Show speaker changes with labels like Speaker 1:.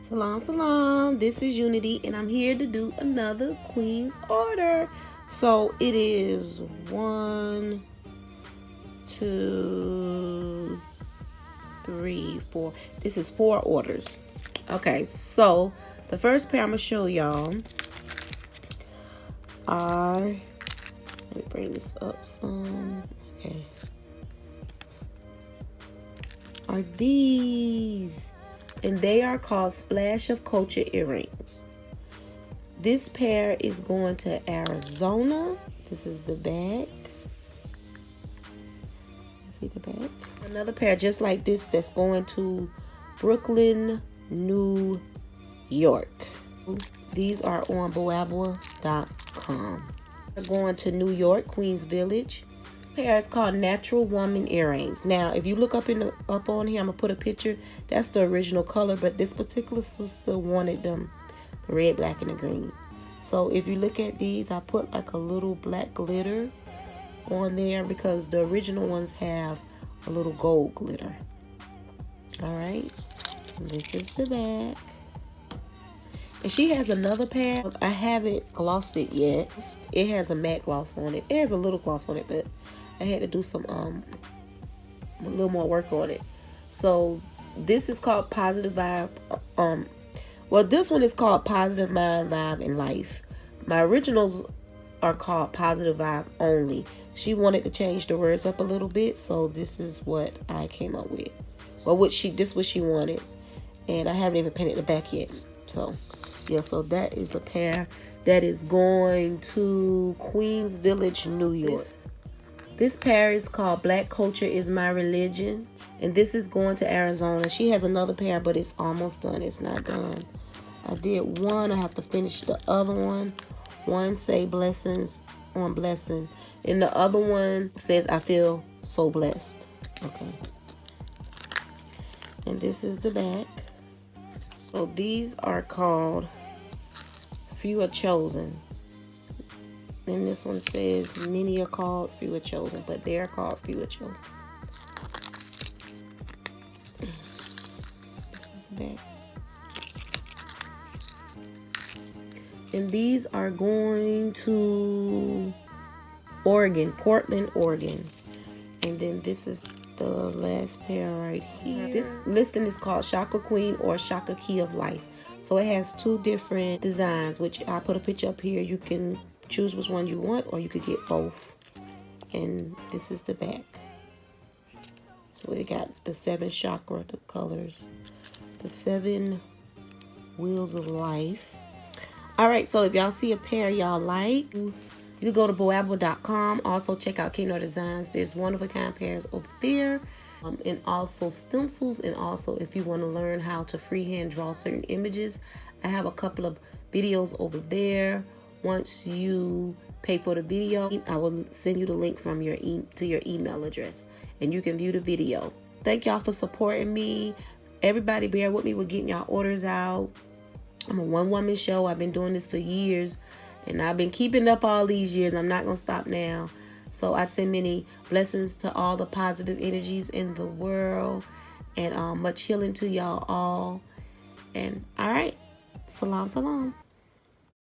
Speaker 1: Salam salam, this is Unity and I'm here to do another Queen's order. So it is 1, 2, 3, 4. This is 4 orders. Okay, so the first pair I'm gonna show y'all are, let me bring this up some. Okay, are these, and they are called Splash of Culture earrings. This pair is going to Arizona. This is the back. See the back? Another pair just like this that's going to Brooklyn, New York. These are on boabwart.com. We're going to New York, Queens Village. Pair is called Natural Woman earrings. Now, if you look up on here, I'm gonna put a picture. That's the original color, but this particular sister wanted them the red, black, and the green. So if you look at these, I put like a little black glitter on there because the original ones have a little gold glitter. All right, this is the back. And she has another pair. I haven't glossed it yet. It has a matte gloss on it. It has a little gloss on it, but I had to do some a little more work on it. So this is called Positive Vibe. Well, this one is called Positive Mind, Vibe, and Life. My originals are called Positive Vibe Only. She wanted to change the words up a little bit, so this is what I came up with. Well, this is what she wanted, and I haven't even painted the back yet. So yeah, so that is a pair that is going to Queens Village, New York. This pair is called Black Culture is My Religion, and this is going to Arizona. She has another pair, but it's almost done. It's not done. I did one. I have to finish the other one. One say blessings on blessing, and the other one says I feel so blessed. Okay. And this is the back. So these are called Few Are Chosen. And this one says many are called, few are chosen, but they are called few are chosen. This is the back. And these are going to Oregon, Portland, Oregon. And then this is the last pair right here. This listing is called Shaka Queen or Shaka Key of Life. So it has 2 different designs, which I put a picture up here. You can choose which one you want, or you could get both. And this is the back. So we got the 7 chakra, the colors, the 7 wheels of life. All right, so if y'all see a pair y'all like, you can go to boabwart.com. Also check out K.Noir Designs. There's one-of-a-kind pairs over there. And also stencils, and also if you want to learn how to freehand draw certain images, I have a couple of videos over there. Once you pay for the video, I will send you the link from to your email address, and you can view the video. Thank y'all for supporting me. Everybody bear with me with getting y'all orders out. I'm a one-woman show. I've been doing this for years, and I've been keeping up all these years. I'm not gonna stop now. So I send many blessings to all the positive energies in the world, and much healing to y'all all. And all right, salam salam.